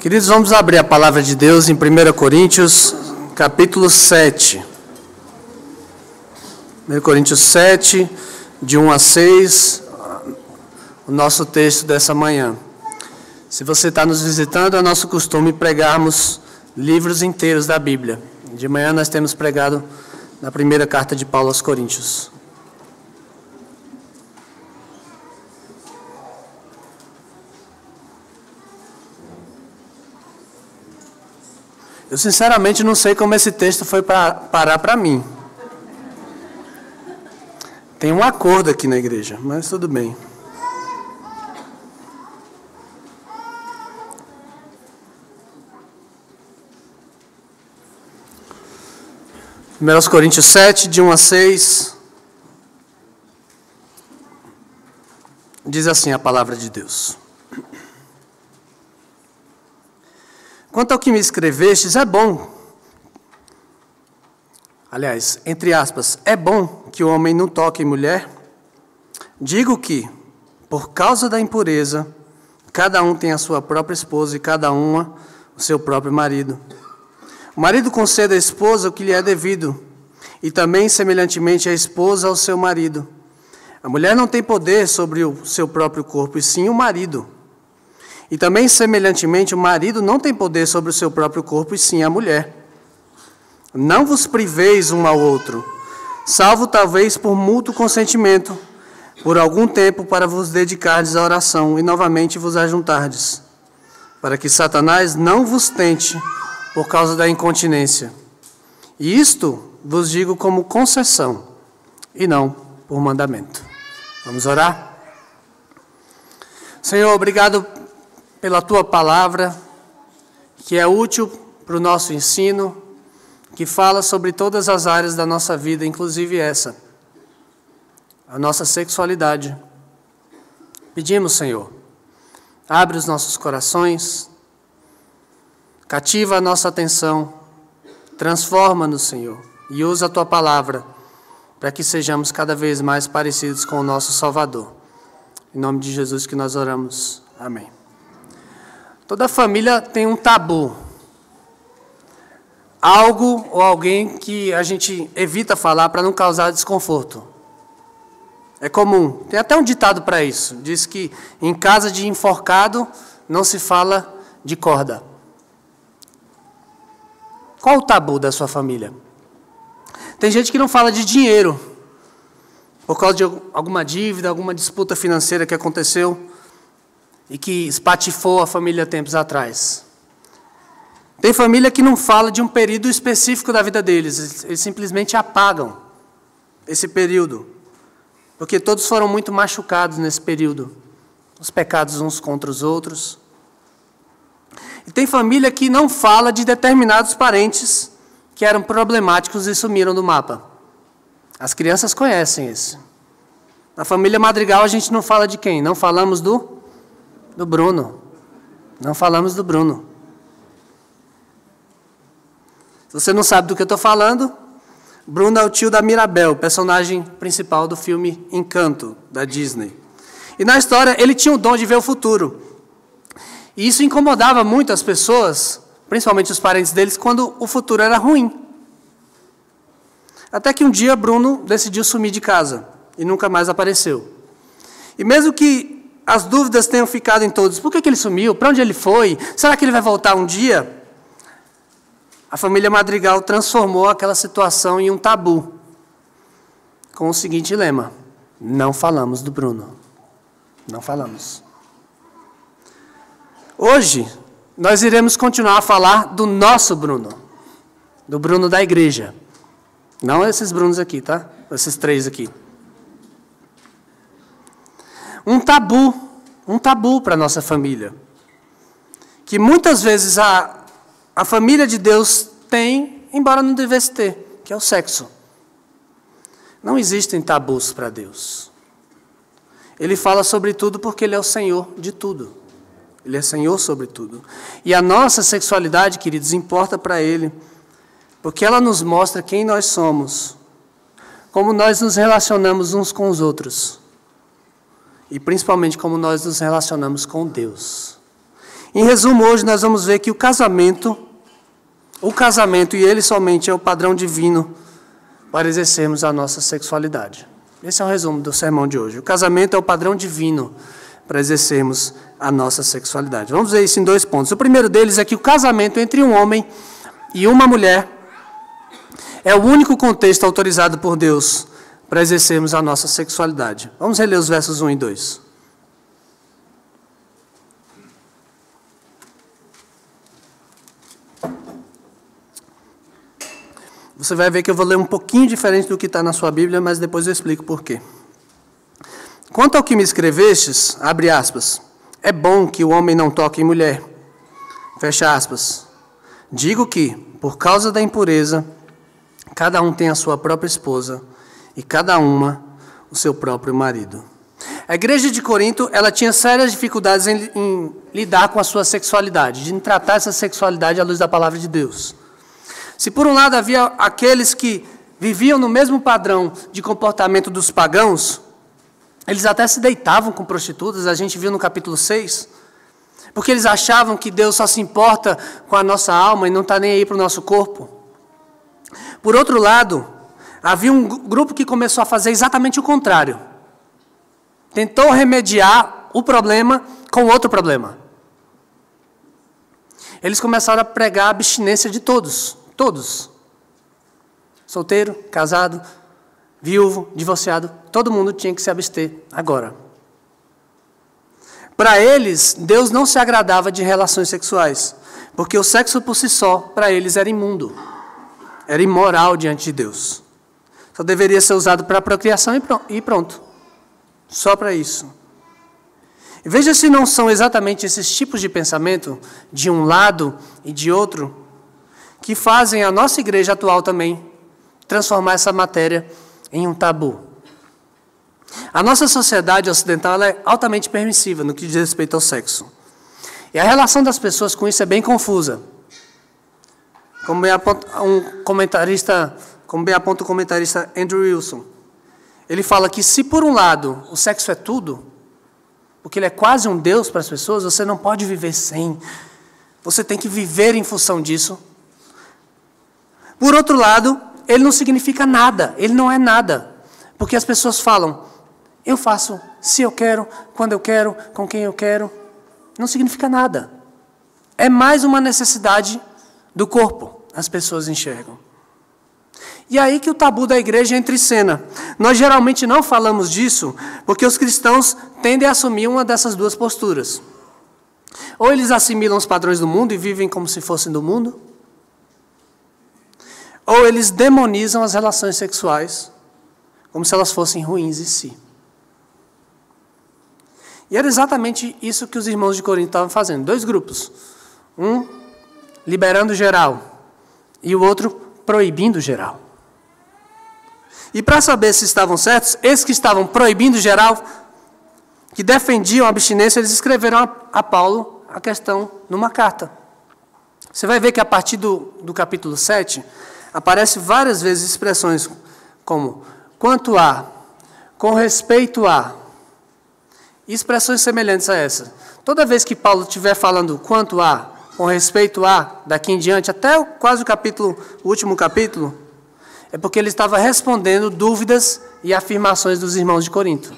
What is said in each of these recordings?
Queridos, vamos abrir a palavra de Deus em 1 Coríntios, capítulo 7. 1 Coríntios 7, de 1 a 6, o nosso texto dessa manhã. Se você está nos visitando, é nosso costume pregarmos livros inteiros da Bíblia. De manhã nós temos pregado na primeira carta de Paulo aos Coríntios. Eu sinceramente não sei como esse texto foi parar para mim. Tem um acordo aqui na igreja, mas tudo bem. Primeiros Coríntios 7, de 1 a 6. Diz assim a palavra de Deus. Quanto ao que me escrevestes, é bom. Aliás, entre aspas, é bom que o homem não toque em mulher. Digo que, por causa da impureza, cada um tem a sua própria esposa e cada uma o seu próprio marido. O marido concede à esposa o que lhe é devido, e também, semelhantemente, a esposa ao seu marido. A mulher não tem poder sobre o seu próprio corpo, e sim o marido. E também, semelhantemente, o marido não tem poder sobre o seu próprio corpo, e sim a mulher. Não vos priveis um ao outro, salvo talvez por mútuo consentimento, por algum tempo para vos dedicardes à oração, e novamente vos ajuntardes, para que Satanás não vos tente por causa da incontinência. E isto vos digo como concessão, e não por mandamento. Vamos orar? Senhor, obrigado pela Tua palavra, que é útil para o nosso ensino, que fala sobre todas as áreas da nossa vida, inclusive essa, a nossa sexualidade. Pedimos, Senhor, abre os nossos corações, cativa a nossa atenção, transforma-nos, Senhor, e usa a Tua palavra para que sejamos cada vez mais parecidos com o nosso Salvador. Em nome de Jesus que nós oramos. Amém. Toda família tem um tabu. Algo ou alguém que a gente evita falar para não causar desconforto. É comum. Tem até um ditado para isso. Diz que em casa de enforcado não se fala de corda. Qual o tabu da sua família? Tem gente que não fala de dinheiro, por causa de alguma dívida, alguma disputa financeira que aconteceu e que espatifou a família tempos atrás. Tem família que não fala de um período específico da vida deles, eles simplesmente apagam esse período, porque todos foram muito machucados nesse período, os pecados uns contra os outros. E tem família que não fala de determinados parentes que eram problemáticos e sumiram do mapa. As crianças conhecem esse. Na família Madrigal a gente não fala de quem? Não falamos do Bruno. Não falamos do Bruno. Se você não sabe do que eu estou falando, Bruno é o tio da Mirabel, personagem principal do filme Encanto, da Disney. E na história ele tinha o dom de ver o futuro. E isso incomodava muito as pessoas, principalmente os parentes deles, quando o futuro era ruim. Até que um dia Bruno decidiu sumir de casa e nunca mais apareceu. E mesmo que as dúvidas tenham ficado em todos, por que ele sumiu? Para onde ele foi? Será que ele vai voltar um dia? A família Madrigal transformou aquela situação em um tabu, com o seguinte lema: não falamos do Bruno. Não falamos. Hoje, nós iremos continuar a falar do nosso Bruno, do Bruno da igreja. Não esses Brunos aqui, tá? Esses três aqui. Um tabu para a nossa família, que muitas vezes a família de Deus tem, embora não devesse ter, que é o sexo. Não existem tabus para Deus. Ele fala sobre tudo porque Ele é o Senhor de tudo. Ele é Senhor sobre tudo. E a nossa sexualidade, queridos, importa para Ele, porque ela nos mostra quem nós somos, como nós nos relacionamos uns com os outros. E principalmente como nós nos relacionamos com Deus. Em resumo, hoje nós vamos ver que o casamento e ele somente é o padrão divino para exercermos a nossa sexualidade. Esse é o resumo do sermão de hoje. O casamento é o padrão divino para exercermos a nossa sexualidade. Vamos ver isso em 2 pontos. O primeiro deles é que o casamento entre um homem e uma mulher é o único contexto autorizado por Deus para exercermos a nossa sexualidade. Vamos reler os versos 1 e 2. Você vai ver que eu vou ler um pouquinho diferente do que está na sua Bíblia, mas depois eu explico por quê. Quanto ao que me escrevestes, abre aspas, é bom que o homem não toque em mulher. Fecha aspas. Digo que, por causa da impureza, cada um tem a sua própria esposa e cada uma o seu próprio marido. A igreja de Corinto, ela tinha sérias dificuldades em lidar com a sua sexualidade, de tratar essa sexualidade à luz da palavra de Deus. Se por um lado havia aqueles que viviam no mesmo padrão de comportamento dos pagãos, eles até se deitavam com prostitutas, a gente viu no capítulo 6, porque eles achavam que Deus só se importa com a nossa alma e não está nem aí para o nosso corpo. Por outro lado, havia um grupo que começou a fazer exatamente o contrário. Tentou remediar o problema com outro problema. Eles começaram a pregar a abstinência de todos. Todos. Solteiro, casado, viúvo, divorciado, todo mundo tinha que se abster agora. Para eles, Deus não se agradava de relações sexuais, porque o sexo por si só, para eles, era imundo. Era imoral diante de Deus. Só deveria ser usado para a procriação e pronto. Só para isso. E veja se não são exatamente esses tipos de pensamento, de um lado e de outro, que fazem a nossa igreja atual também transformar essa matéria em um tabu. A nossa sociedade ocidental ela é altamente permissiva no que diz respeito ao sexo. E a relação das pessoas com isso é bem confusa. Como bem aponta o comentarista Andrew Wilson. Ele fala que se por um lado o sexo é tudo, porque ele é quase um Deus para as pessoas, você não pode viver sem. Você tem que viver em função disso. Por outro lado, ele não significa nada, ele não é nada. Porque as pessoas falam, eu faço se eu quero, quando eu quero, com quem eu quero. Não significa nada. É mais uma necessidade do corpo, as pessoas enxergam. E aí que o tabu da igreja entra em cena. Nós geralmente não falamos disso, porque os cristãos tendem a assumir uma dessas duas posturas. Ou eles assimilam os padrões do mundo e vivem como se fossem do mundo, ou eles demonizam as relações sexuais como se elas fossem ruins em si. E era exatamente isso que os irmãos de Corinto estavam fazendo. 2 grupos. Um liberando geral e o outro proibindo geral. E para saber se estavam certos, esses que estavam proibindo geral, que defendiam a abstinência, eles escreveram a Paulo a questão numa carta. Você vai ver que a partir do capítulo 7... aparece várias vezes expressões como quanto a, com respeito a, expressões semelhantes a essa. Toda vez que Paulo estiver falando quanto a, com respeito a, daqui em diante, até quase o último capítulo, é porque ele estava respondendo dúvidas e afirmações dos irmãos de Corinto.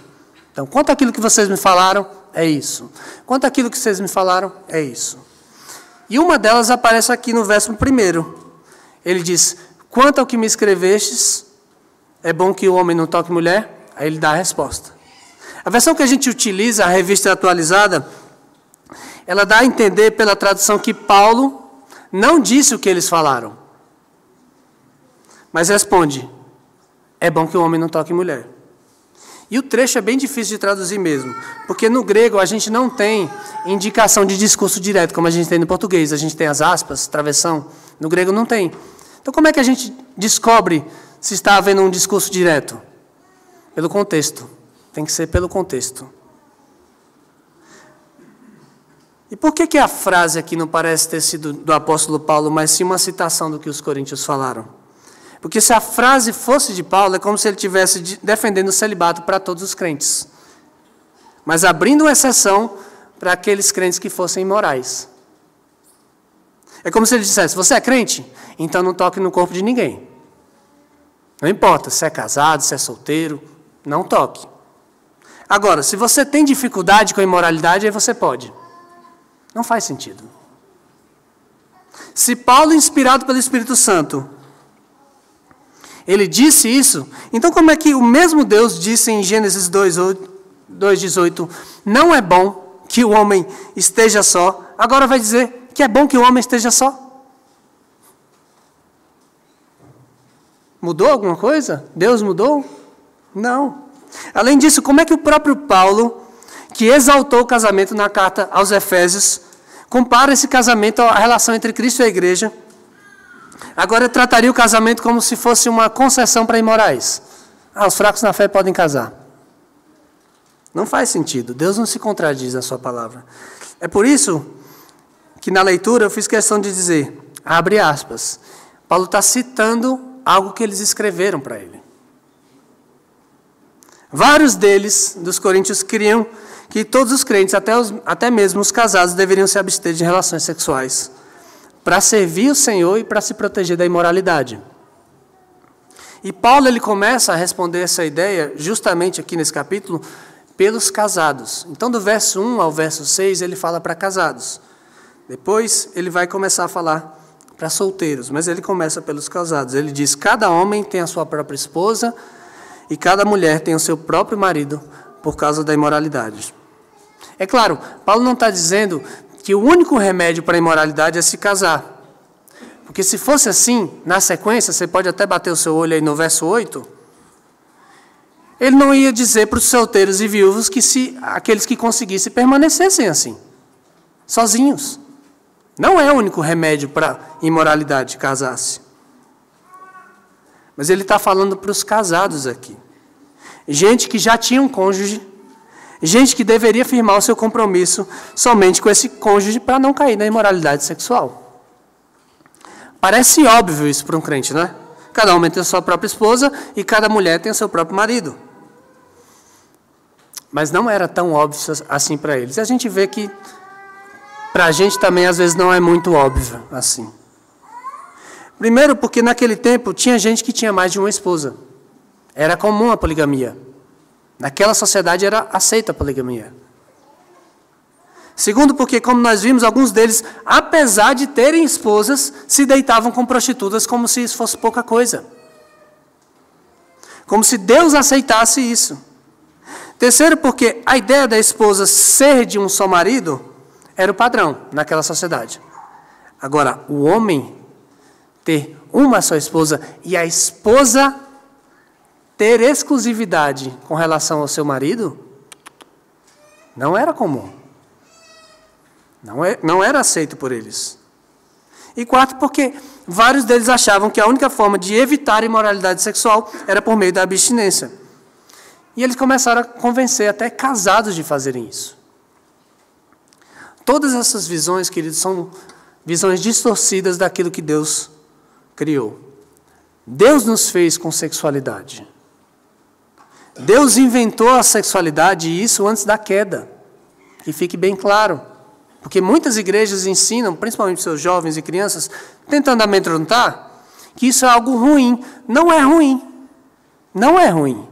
Então, quanto àquilo que vocês me falaram, é isso. Quanto àquilo que vocês me falaram, é isso. E uma delas aparece aqui no verso 1. Ele diz, quanto ao que me escrevestes, é bom que o homem não toque mulher? Aí ele dá a resposta. A versão que a gente utiliza, a revista atualizada, ela dá a entender pela tradução que Paulo não disse o que eles falaram, mas responde, é bom que o homem não toque mulher. E o trecho é bem difícil de traduzir mesmo, porque no grego a gente não tem indicação de discurso direto, como a gente tem no português. A gente tem as aspas, travessão, no grego não tem. Então como é que a gente descobre se está havendo um discurso direto? Pelo contexto. Tem que ser pelo contexto. E por que a frase aqui não parece ter sido do apóstolo Paulo, mas sim uma citação do que os coríntios falaram? Porque se a frase fosse de Paulo, é como se ele estivesse defendendo o celibato para todos os crentes. Mas abrindo uma exceção para aqueles crentes que fossem imorais. É como se ele dissesse: você é crente? Então não toque no corpo de ninguém. Não importa se é casado, se é solteiro, não toque. Agora, se você tem dificuldade com a imoralidade, aí você pode. Não faz sentido. Se Paulo, inspirado pelo Espírito Santo, ele disse isso, então como é que o mesmo Deus disse em Gênesis 2:18, não é bom que o homem esteja só, agora vai dizer que é bom que o homem esteja só? Mudou alguma coisa? Deus mudou? Não. Além disso, como é que o próprio Paulo, que exaltou o casamento na carta aos Efésios, compara esse casamento à relação entre Cristo e a igreja? Agora trataria o casamento como se fosse uma concessão para imorais. Os fracos na fé podem casar. Não faz sentido. Deus não se contradiz na sua palavra. É por isso que na leitura eu fiz questão de dizer, abre aspas, Paulo está citando algo que eles escreveram para ele. Vários deles, dos coríntios, queriam que todos os crentes, até mesmo os casados, deveriam se abster de relações sexuais para servir o Senhor e para se proteger da imoralidade. E Paulo ele começa a responder essa ideia, justamente aqui nesse capítulo, pelos casados. Então, do verso 1 ao verso 6, ele fala para casados. Depois, ele vai começar a falar para solteiros, mas ele começa pelos casados. Ele diz, cada homem tem a sua própria esposa e cada mulher tem o seu próprio marido por causa da imoralidade. É claro, Paulo não está dizendo que o único remédio para a imoralidade é se casar. Porque se fosse assim, na sequência, você pode até bater o seu olho aí no verso 8, ele não ia dizer para os solteiros e viúvos que aqueles que conseguissem permanecessem assim, sozinhos. Não é o único remédio para a imoralidade, casar-se. Mas ele está falando para os casados aqui. Gente que já tinha um cônjuge, gente que deveria firmar o seu compromisso somente com esse cônjuge para não cair na imoralidade sexual. Parece óbvio isso para um crente, não é? Cada homem tem a sua própria esposa e cada mulher tem o seu próprio marido. Mas não era tão óbvio assim para eles. E a gente vê que para a gente também às vezes não é muito óbvio assim. Primeiro porque naquele tempo tinha gente que tinha mais de uma esposa. Era comum a poligamia. Naquela sociedade era aceita a poligamia. Segundo porque, como nós vimos, alguns deles, apesar de terem esposas, se deitavam com prostitutas como se isso fosse pouca coisa. Como se Deus aceitasse isso. Terceiro porque a ideia da esposa ser de um só marido era o padrão naquela sociedade. Agora, o homem ter uma só esposa e a esposa ter exclusividade com relação ao seu marido, não era comum. Não era aceito por eles. E quarto, porque vários deles achavam que a única forma de evitar a imoralidade sexual era por meio da abstinência. E eles começaram a convencer até casados de fazerem isso. Todas essas visões, queridos, são visões distorcidas daquilo que Deus criou. Deus nos fez com sexualidade. Deus inventou a sexualidade e isso antes da queda. Que fique bem claro. Porque muitas igrejas ensinam, principalmente seus jovens e crianças, tentando amedrontar, que isso é algo ruim. Não é ruim. Não é ruim.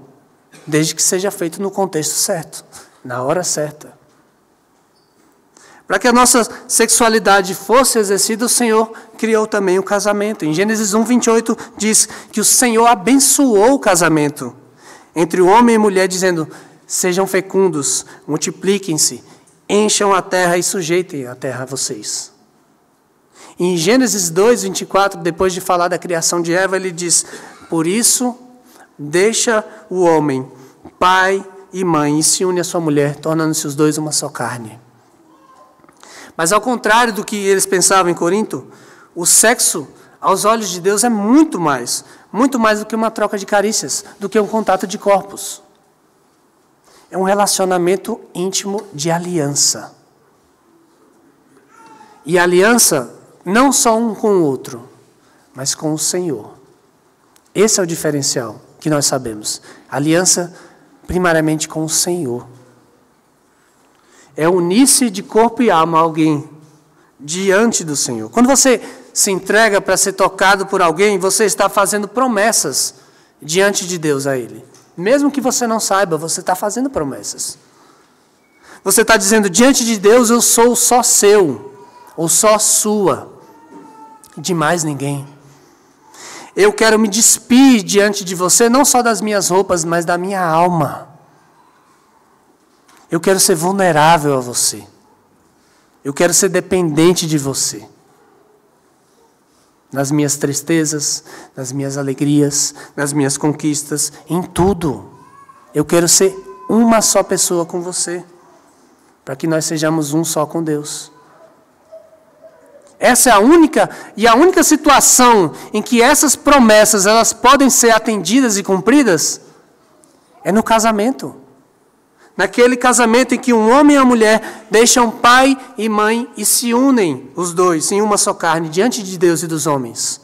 Desde que seja feito no contexto certo, na hora certa. Para que a nossa sexualidade fosse exercida, o Senhor criou também o casamento. Em Gênesis 1:28 diz que o Senhor abençoou o casamento entre o homem e a mulher, dizendo, sejam fecundos, multipliquem-se, encham a terra e sujeitem a terra a vocês. Em Gênesis 2:24, depois de falar da criação de Eva, ele diz, por isso, deixa o homem, pai e mãe, e se une à sua mulher, tornando-se os dois uma só carne. Mas ao contrário do que eles pensavam em Corinto, o sexo, aos olhos de Deus, é muito mais do que uma troca de carícias, do que um contato de corpos. É um relacionamento íntimo de aliança. E aliança não só um com o outro, mas com o Senhor. Esse é o diferencial que nós sabemos. Aliança primariamente com o Senhor. é unir-se de corpo e alma a alguém diante do Senhor. Quando você se entrega para ser tocado por alguém, você está fazendo promessas diante de Deus a Ele. Mesmo que você não saiba, você está fazendo promessas. Você está dizendo, diante de Deus eu sou só seu, ou só sua, de mais ninguém. Eu quero me despir diante de você, não só das minhas roupas, mas da minha alma. Eu quero ser vulnerável a você. Eu quero ser dependente de você. Nas minhas tristezas, nas minhas alegrias, nas minhas conquistas, em tudo. Eu quero ser uma só pessoa com você, para que nós sejamos um só com Deus. Essa é a única situação em que essas promessas elas podem ser atendidas e cumpridas é no casamento. Naquele casamento em que um homem e a mulher deixam pai e mãe e se unem os dois em uma só carne diante de Deus e dos homens.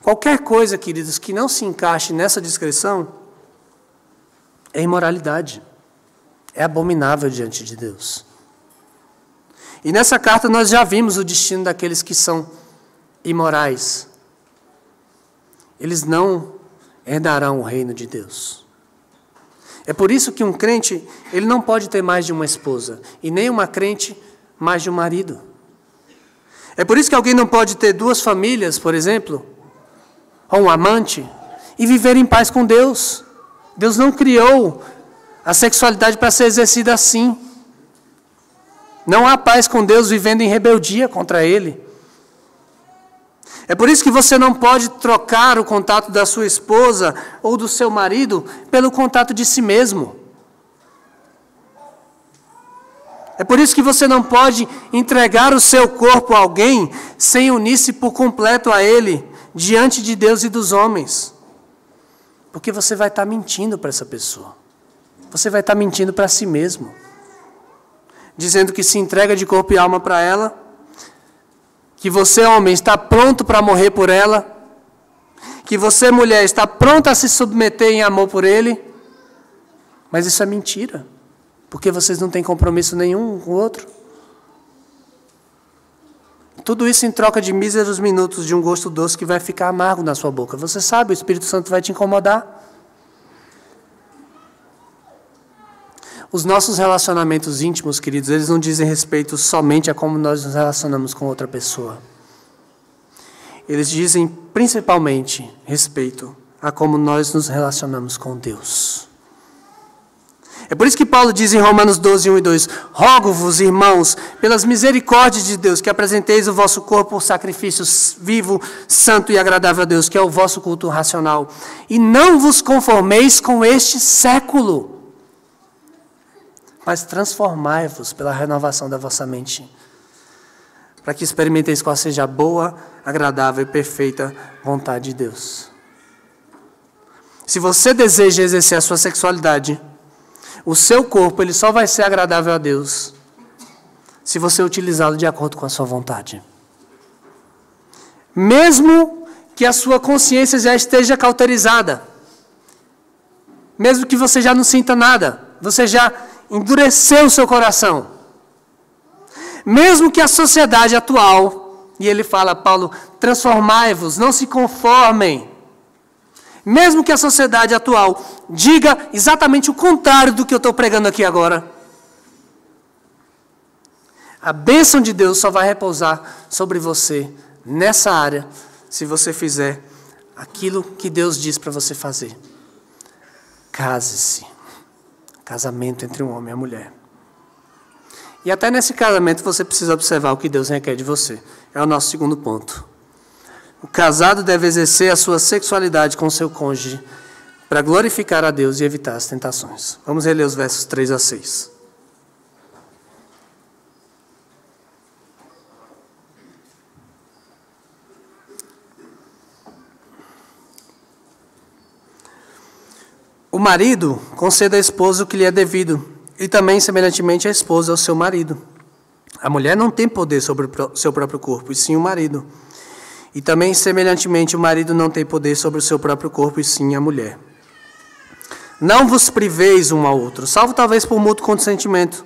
Qualquer coisa, queridos, que não se encaixe nessa descrição é imoralidade. É abominável diante de Deus. E nessa carta nós já vimos o destino daqueles que são imorais. Eles não herdarão o reino de Deus. É por isso que um crente, ele não pode ter mais de uma esposa, e nem uma crente mais de um marido. É por isso que alguém não pode ter duas famílias, por exemplo, ou um amante, e viver em paz com Deus. Deus não criou a sexualidade para ser exercida assim. Não há paz com Deus vivendo em rebeldia contra Ele. É por isso que você não pode trocar o contato da sua esposa ou do seu marido pelo contato de si mesmo. É por isso que você não pode entregar o seu corpo a alguém sem unir-se por completo a Ele, diante de Deus e dos homens. Porque você vai estar mentindo para essa pessoa. Você vai estar mentindo para si mesmo. Dizendo que se entrega de corpo e alma para ela, que você, homem, está pronto para morrer por ela, que você, mulher, está pronta a se submeter em amor por ele, mas isso é mentira, porque vocês não têm compromisso nenhum um com o outro. Tudo isso em troca de míseros minutos de um gosto doce que vai ficar amargo na sua boca. Você sabe, o Espírito Santo vai te incomodar. Os nossos relacionamentos íntimos, queridos, eles não dizem respeito somente a como nós nos relacionamos com outra pessoa. Eles dizem principalmente respeito a como nós nos relacionamos com Deus. É por isso que Paulo diz em Romanos 12, 1 e 2, rogo-vos, irmãos, pelas misericórdias de Deus, que apresenteis o vosso corpo por sacrifício vivo, santo e agradável a Deus, que é o vosso culto racional. E não vos conformeis com este século, mas transformai-vos pela renovação da vossa mente, para que experimenteis qual seja a boa, agradável e perfeita vontade de Deus. Se você deseja exercer a sua sexualidade, o seu corpo ele só vai ser agradável a Deus se você utilizá-lo de acordo com a sua vontade. Mesmo que a sua consciência já esteja cauterizada, mesmo que você já não sinta nada, você já endureceu o seu coração. Mesmo que a sociedade atual, e ele fala, Paulo, transformai-vos, não se conformem. Mesmo que a sociedade atual diga exatamente o contrário do que eu estou pregando aqui agora, a bênção de Deus só vai repousar sobre você nessa área, se você fizer aquilo que Deus diz para você fazer. Case-se. Casamento entre um homem e a mulher. E até nesse casamento você precisa observar o que Deus requer de você. É o nosso segundo ponto. O casado deve exercer a sua sexualidade com seu cônjuge para glorificar a Deus e evitar as tentações. Vamos reler os versos 3 a 6. O marido conceda à esposa o que lhe é devido, e também, semelhantemente, a esposa ao seu marido. A mulher não tem poder sobre o seu próprio corpo, e sim o marido. E também, semelhantemente, o marido não tem poder sobre o seu próprio corpo, e sim a mulher. Não vos priveis um ao outro, salvo talvez por mútuo consentimento,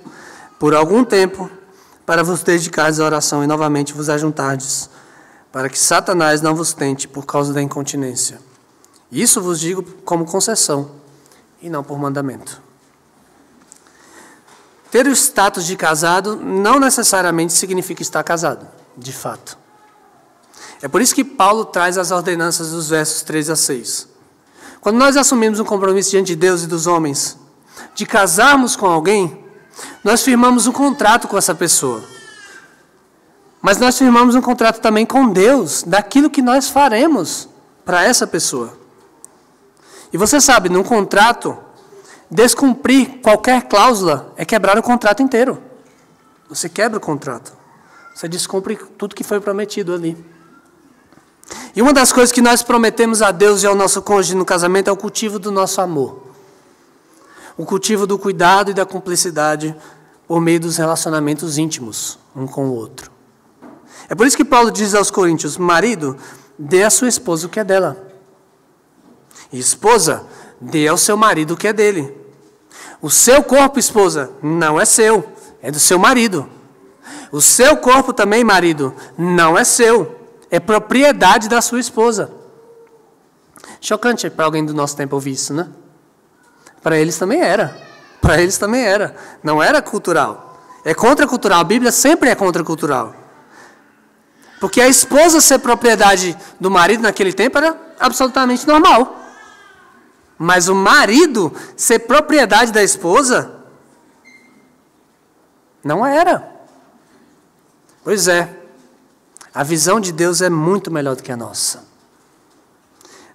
por algum tempo, para vos dedicardes à oração e novamente vos ajuntardes, para que Satanás não vos tente por causa da incontinência. Isso vos digo como concessão, e não por mandamento. Ter o status de casado não necessariamente significa estar casado, de fato. É por isso que Paulo traz as ordenanças dos versos 3 a 6. Quando nós assumimos um compromisso diante de Deus e dos homens, de casarmos com alguém, nós firmamos um contrato com essa pessoa. Mas nós firmamos um contrato também com Deus, daquilo que nós faremos para essa pessoa. E você sabe, num contrato, descumprir qualquer cláusula é quebrar o contrato inteiro. Você quebra o contrato. Você descumpre tudo que foi prometido ali. E uma das coisas que nós prometemos a Deus e ao nosso cônjuge no casamento é o cultivo do nosso amor. O cultivo do cuidado e da cumplicidade por meio dos relacionamentos íntimos, um com o outro. É por isso que Paulo diz aos Coríntios: marido, dê à sua esposa o que é dela. E esposa, dê ao seu marido o que é dele. O seu corpo, esposa, não é seu, é do seu marido. O seu corpo também, marido, não é seu, é propriedade da sua esposa. Chocante para alguém do nosso tempo ouvir isso, né? Para eles também era. Para eles também era. Não era cultural. É contracultural. A Bíblia sempre é contracultural. Porque a esposa ser propriedade do marido naquele tempo era absolutamente normal. Mas o marido ser propriedade da esposa não era. Pois é. A visão de Deus é muito melhor do que a nossa.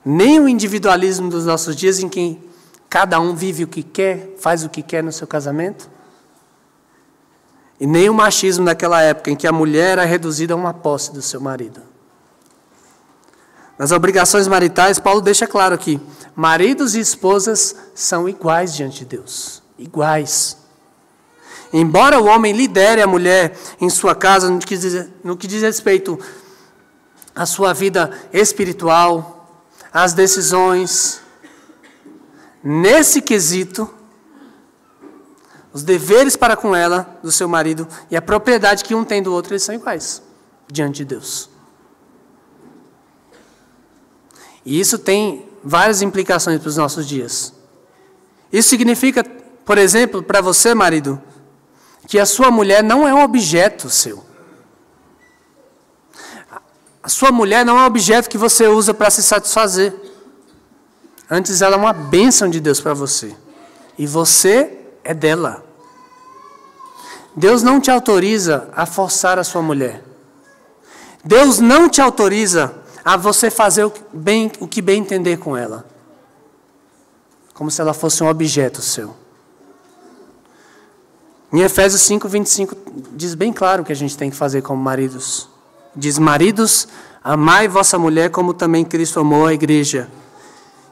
Nem o individualismo dos nossos dias, em que cada um vive o que quer, faz o que quer no seu casamento, e nem o machismo daquela época, em que a mulher era reduzida a uma posse do seu marido. Nas obrigações maritais, Paulo deixa claro aqui: maridos e esposas são iguais diante de Deus. Iguais. Embora o homem lidere a mulher em sua casa no que diz respeito à sua vida espiritual, às decisões, nesse quesito, os deveres para com ela, do seu marido, e a propriedade que um tem do outro, eles são iguais diante de Deus. E isso tem várias implicações para os nossos dias. Isso significa, por exemplo, para você, marido, que a sua mulher não é um objeto seu. A sua mulher não é um objeto que você usa para se satisfazer. Antes, ela é uma bênção de Deus para você. E você é dela. Deus não te autoriza a forçar a sua mulher. Deus não te autoriza a você fazer o que bem entender com ela. Como se ela fosse um objeto seu. Em Efésios 5:25 diz bem claro o que a gente tem que fazer como maridos. Diz: maridos, amai vossa mulher como também Cristo amou a igreja,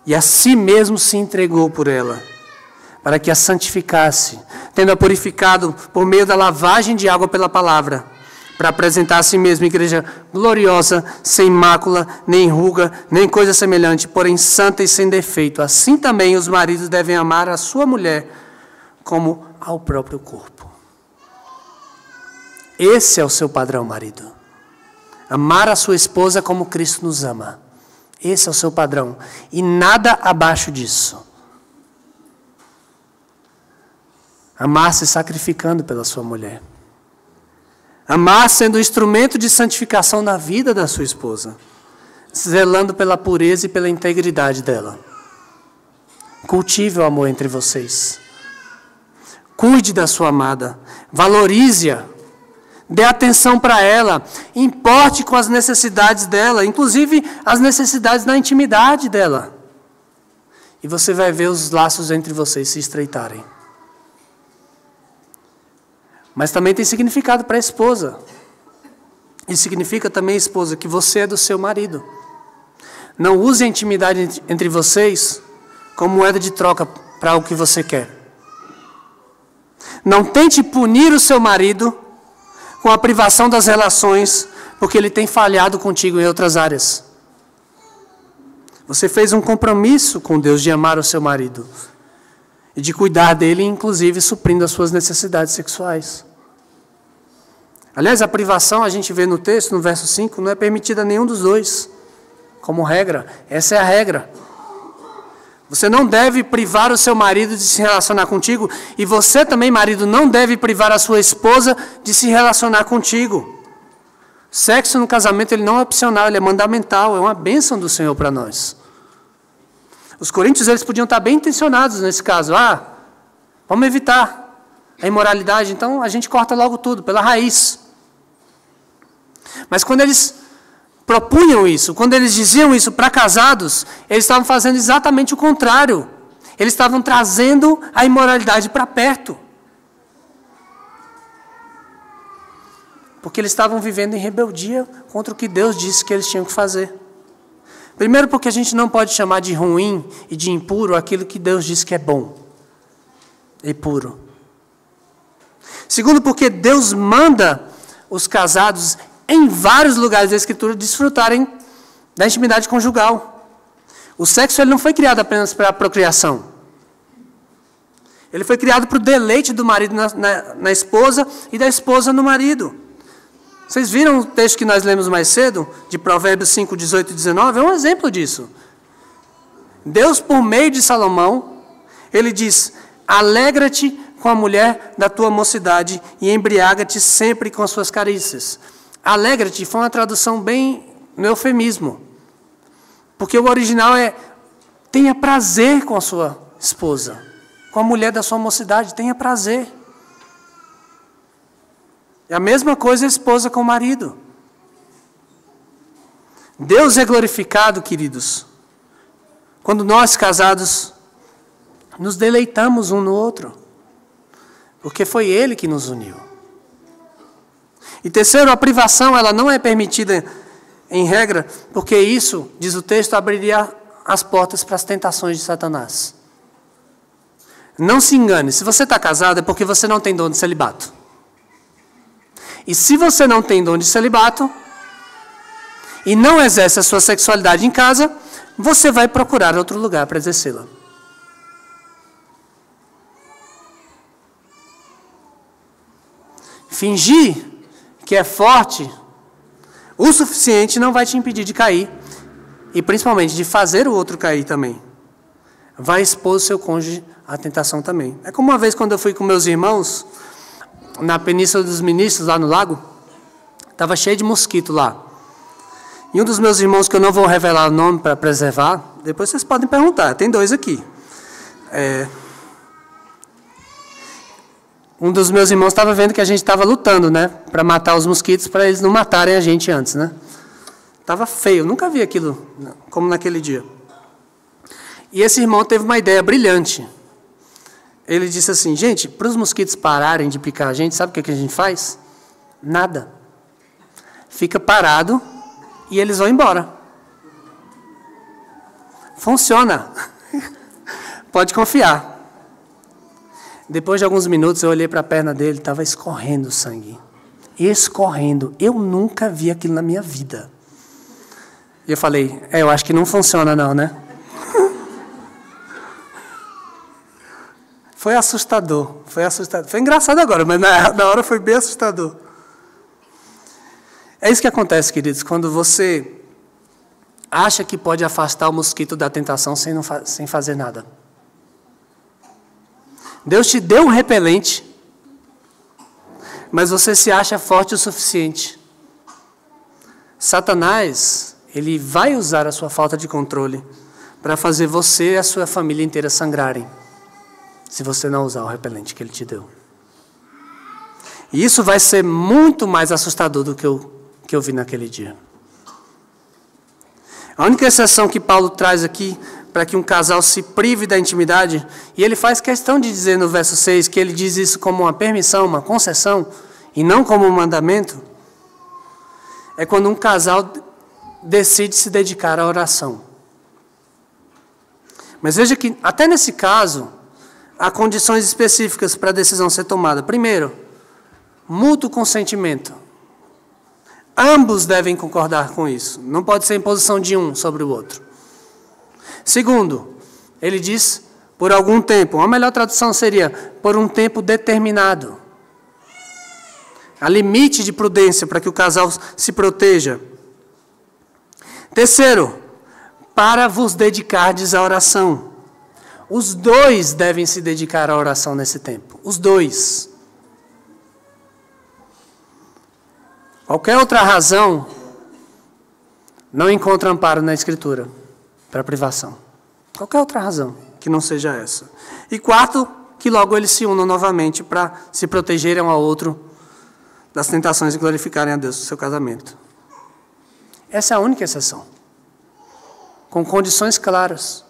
e a si mesmo se entregou por ela, para que a santificasse, tendo-a purificado por meio da lavagem de água pela palavra, para apresentar a si mesmo igreja gloriosa, sem mácula, nem ruga, nem coisa semelhante, porém santa e sem defeito. Assim também os maridos devem amar a sua mulher como ao próprio corpo. Esse é o seu padrão, marido. Amar a sua esposa como Cristo nos ama. Esse é o seu padrão. E nada abaixo disso. Amar se sacrificando pela sua mulher. Amar sendo instrumento de santificação na vida da sua esposa. Zelando pela pureza e pela integridade dela. Cultive o amor entre vocês. Cuide da sua amada. Valorize-a. Dê atenção para ela. Importe com as necessidades dela. Inclusive as necessidades da intimidade dela. E você vai ver os laços entre vocês se estreitarem. Mas também tem significado para a esposa. E significa também, esposa, que você é do seu marido. Não use a intimidade entre vocês como moeda de troca para o que você quer. Não tente punir o seu marido com a privação das relações, porque ele tem falhado contigo em outras áreas. Você fez um compromisso com Deus de amar o seu marido. e de cuidar dele, inclusive suprindo as suas necessidades sexuais. Aliás, a privação, a gente vê no texto, no verso 5, não é permitida a nenhum dos dois, como regra. Essa é a regra. Você não deve privar o seu marido de se relacionar contigo, e você também, marido, não deve privar a sua esposa de se relacionar contigo. Sexo no casamento ele não é opcional, ele é mandamental, é uma bênção do Senhor para nós. Os coríntios eles podiam estar bem intencionados nesse caso. Vamos evitar a imoralidade, então a gente corta logo tudo, pela raiz. Mas quando eles propunham isso, quando eles diziam isso para casados, eles estavam fazendo exatamente o contrário. Eles estavam trazendo a imoralidade para perto. Porque eles estavam vivendo em rebeldia contra o que Deus disse que eles tinham que fazer. Primeiro porque a gente não pode chamar de ruim e de impuro aquilo que Deus disse que é bom e puro. Segundo porque Deus manda os casados em vários lugares da Escritura desfrutarem da intimidade conjugal. O sexo ele não foi criado apenas para a procriação. Ele foi criado para o deleite do marido na esposa e da esposa no marido. Vocês viram o texto que nós lemos mais cedo, de Provérbios 5, 18 e 19? É um exemplo disso. Deus, por meio de Salomão, ele diz: alegra-te com a mulher da tua mocidade e embriaga-te sempre com as suas carícias. Alegra-te foi uma tradução bem no eufemismo. Porque o original é: tenha prazer com a sua esposa, com a mulher da sua mocidade, tenha prazer. É a mesma coisa a esposa com o marido. Deus é glorificado, queridos, quando nós casados nos deleitamos um no outro, porque foi Ele que nos uniu. E terceiro, a privação ela não é permitida em regra, porque isso, diz o texto, abriria as portas para as tentações de Satanás. Não se engane, se você está casado é porque você não tem dom de celibato. E se você não tem dom de celibato e não exerce a sua sexualidade em casa, você vai procurar outro lugar para exercê-la. Fingir que é forte o suficiente não vai te impedir de cair e principalmente de fazer o outro cair também. Vai expor o seu cônjuge à tentação também. É como uma vez quando eu fui com meus irmãos na Península dos Ministros, lá no lago, estava cheio de mosquito lá. E um dos meus irmãos, que eu não vou revelar o nome para preservar, depois vocês podem perguntar, tem dois aqui. Um dos meus irmãos estava vendo que a gente estava lutando, né, para matar os mosquitos, para eles não matarem a gente antes, né. Estava feio, nunca vi aquilo como naquele dia. E esse irmão teve uma ideia brilhante. Ele disse assim: gente, para os mosquitos pararem de picar a gente, sabe o que a gente faz? Nada. Fica parado e eles vão embora. Funciona. Pode confiar. Depois de alguns minutos eu olhei para a perna dele, estava escorrendo sangue. Escorrendo. Eu nunca vi aquilo na minha vida. E eu falei: eu acho que não funciona não, né? Foi assustador, foi assustador. Foi engraçado agora, mas na hora foi bem assustador. É isso que acontece, queridos, quando você acha que pode afastar o mosquito da tentação sem fazer nada. Deus te deu um repelente, mas você se acha forte o suficiente. Satanás, ele vai usar a sua falta de controle para fazer você e a sua família inteira sangrarem, se você não usar o repelente que ele te deu. E isso vai ser muito mais assustador do que eu vi naquele dia. A única exceção que Paulo traz aqui para que um casal se prive da intimidade, e ele faz questão de dizer no verso 6 que ele diz isso como uma permissão, uma concessão, e não como um mandamento, é quando um casal decide se dedicar à oração. Mas veja que, até nesse caso, há condições específicas para a decisão ser tomada. Primeiro, mútuo consentimento. Ambos devem concordar com isso. Não pode ser imposição de um sobre o outro. Segundo, ele diz por algum tempo. A melhor tradução seria por um tempo determinado. Há limite de prudência para que o casal se proteja. Terceiro, para vos dedicardes à oração. Os dois devem se dedicar à oração nesse tempo. Os dois. Qualquer outra razão não encontra amparo na Escritura para privação. Qualquer outra razão que não seja essa. E quarto, que logo eles se unam novamente para se protegerem um ao outro das tentações de glorificarem a Deus no seu casamento. Essa é a única exceção. Com condições claras.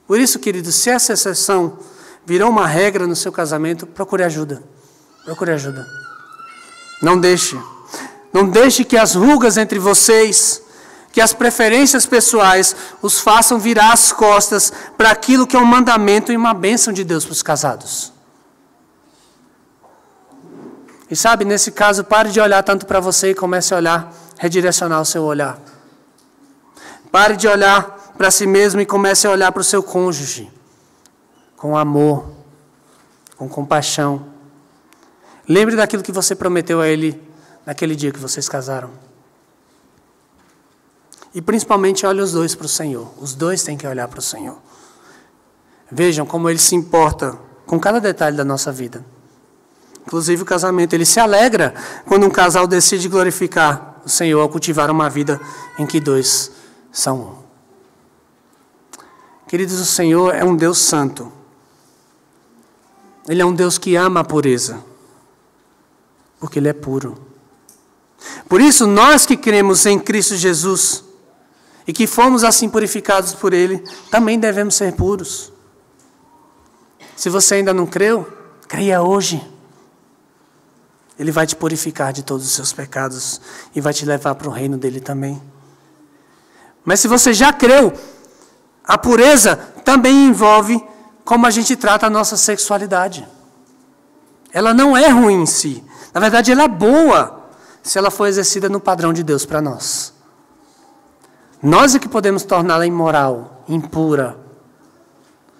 Por isso, queridos, se essa exceção virou uma regra no seu casamento, procure ajuda. Procure ajuda. Não deixe. Não deixe que as rugas entre vocês, que as preferências pessoais os façam virar as costas para aquilo que é um mandamento e uma bênção de Deus para os casados. E sabe, nesse caso, pare de olhar tanto para você e comece a olhar, redirecionar o seu olhar. Pare de olhar para si mesmo e comece a olhar para o seu cônjuge. Com amor, com compaixão. Lembre daquilo que você prometeu a ele naquele dia que vocês casaram. E principalmente olhe os dois para o Senhor. Os dois têm que olhar para o Senhor. Vejam como Ele se importa com cada detalhe da nossa vida. Inclusive o casamento. Ele se alegra quando um casal decide glorificar o Senhor ao cultivar uma vida em que dois são um. Queridos, o Senhor é um Deus santo. Ele é um Deus que ama a pureza. Porque Ele é puro. Por isso, nós que cremos em Cristo Jesus e que fomos assim purificados por Ele, também devemos ser puros. Se você ainda não creu, creia hoje. Ele vai te purificar de todos os seus pecados e vai te levar para o reino dele também. Mas se você já creu, a pureza também envolve como a gente trata a nossa sexualidade. Ela não é ruim em si. Na verdade, ela é boa se ela for exercida no padrão de Deus para nós. Nós é que podemos torná-la imoral, impura,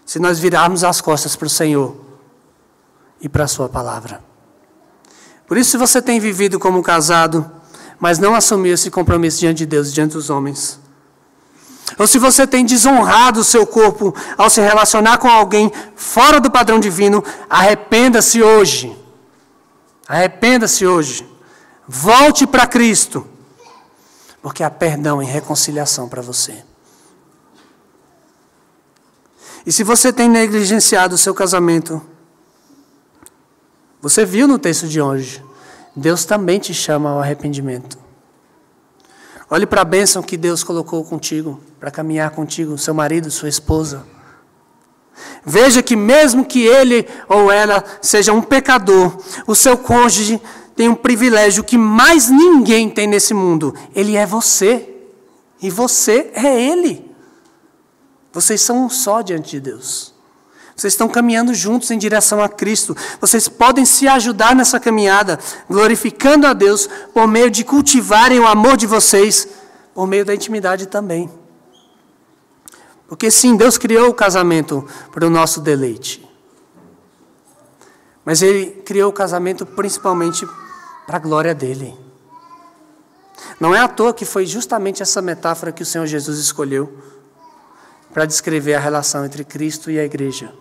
se nós virarmos as costas para o Senhor e para a sua palavra. Por isso, se você tem vivido como casado, mas não assumiu esse compromisso diante de Deus e diante dos homens, ou se você tem desonrado o seu corpo ao se relacionar com alguém fora do padrão divino, arrependa-se hoje. Arrependa-se hoje. Volte para Cristo, porque há perdão e reconciliação para você. E se você tem negligenciado o seu casamento, você viu no texto de hoje, Deus também te chama ao arrependimento. Olhe para a bênção que Deus colocou contigo, para caminhar contigo, seu marido, sua esposa. Veja que mesmo que ele ou ela seja um pecador, o seu cônjuge tem um privilégio que mais ninguém tem nesse mundo. Ele é você. E você é ele. Vocês são um só diante de Deus. Vocês estão caminhando juntos em direção a Cristo. Vocês podem se ajudar nessa caminhada, glorificando a Deus por meio de cultivarem o amor de vocês, por meio da intimidade também. Porque sim, Deus criou o casamento para o nosso deleite. Mas Ele criou o casamento principalmente para a glória dEle. Não é à toa que foi justamente essa metáfora que o Senhor Jesus escolheu para descrever a relação entre Cristo e a igreja.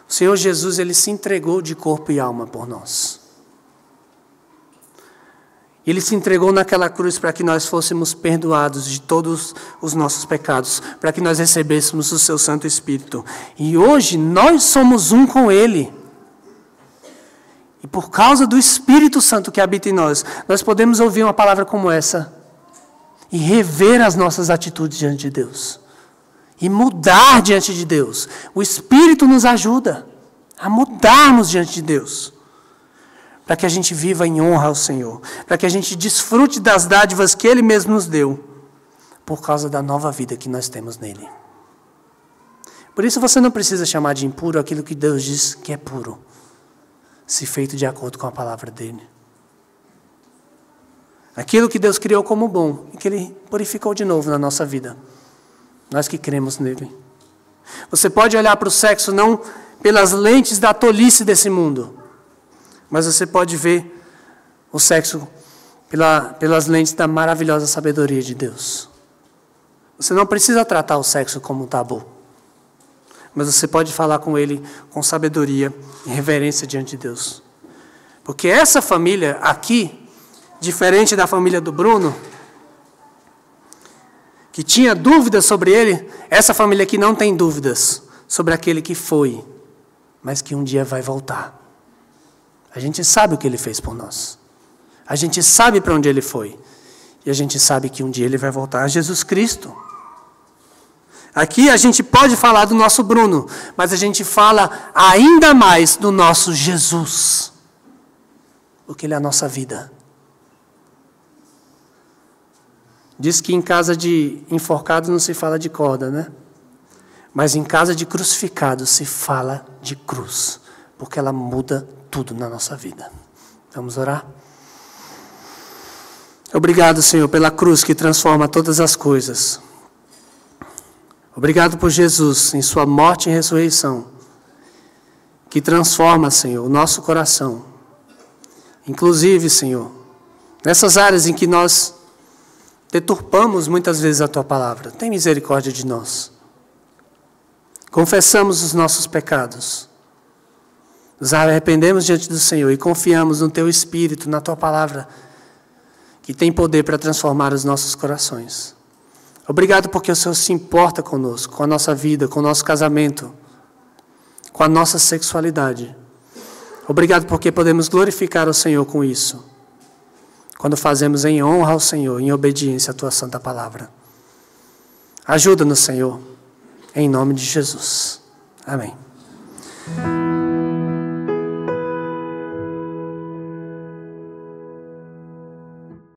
O Senhor Jesus, Ele se entregou de corpo e alma por nós. Ele se entregou naquela cruz para que nós fôssemos perdoados de todos os nossos pecados, para que nós recebêssemos o seu Santo Espírito. E hoje nós somos um com Ele. E por causa do Espírito Santo que habita em nós, nós podemos ouvir uma palavra como essa e rever as nossas atitudes diante de Deus. E mudar diante de Deus. O Espírito nos ajuda a mudarmos diante de Deus. Para que a gente viva em honra ao Senhor. Para que a gente desfrute das dádivas que Ele mesmo nos deu. Por causa da nova vida que nós temos nele. Por isso você não precisa chamar de impuro aquilo que Deus diz que é puro. Se feito de acordo com a palavra dele. Aquilo que Deus criou como bom. E que Ele purificou de novo na nossa vida. Nós que cremos nele. Você pode olhar para o sexo não pelas lentes da tolice desse mundo, mas você pode ver o sexo pelas lentes da maravilhosa sabedoria de Deus. Você não precisa tratar o sexo como um tabu, mas você pode falar com ele com sabedoria e reverência diante de Deus. Porque essa família aqui, diferente da família do Bruno, que tinha dúvidas sobre ele, essa família aqui não tem dúvidas sobre aquele que foi, mas que um dia vai voltar. A gente sabe o que ele fez por nós. A gente sabe para onde ele foi. E a gente sabe que um dia ele vai voltar a Jesus Cristo. Aqui a gente pode falar do nosso Bruno, mas a gente fala ainda mais do nosso Jesus, porque ele é a nossa vida. Diz que em casa de enforcado não se fala de corda, né? Mas em casa de crucificado se fala de cruz, porque ela muda tudo na nossa vida. Vamos orar? Obrigado, Senhor, pela cruz que transforma todas as coisas. Obrigado por Jesus, em sua morte e ressurreição, que transforma, Senhor, o nosso coração. Inclusive, Senhor, nessas áreas em que nós deturpamos muitas vezes a Tua palavra. Tem misericórdia de nós. Confessamos os nossos pecados. Nos arrependemos diante do Senhor e confiamos no Teu Espírito, na Tua palavra, que tem poder para transformar os nossos corações. Obrigado porque o Senhor se importa conosco, com a nossa vida, com o nosso casamento, com a nossa sexualidade. Obrigado porque podemos glorificar o Senhor com isso, quando fazemos em honra ao Senhor, em obediência à Tua santa palavra. Ajuda-nos, Senhor, em nome de Jesus. Amém.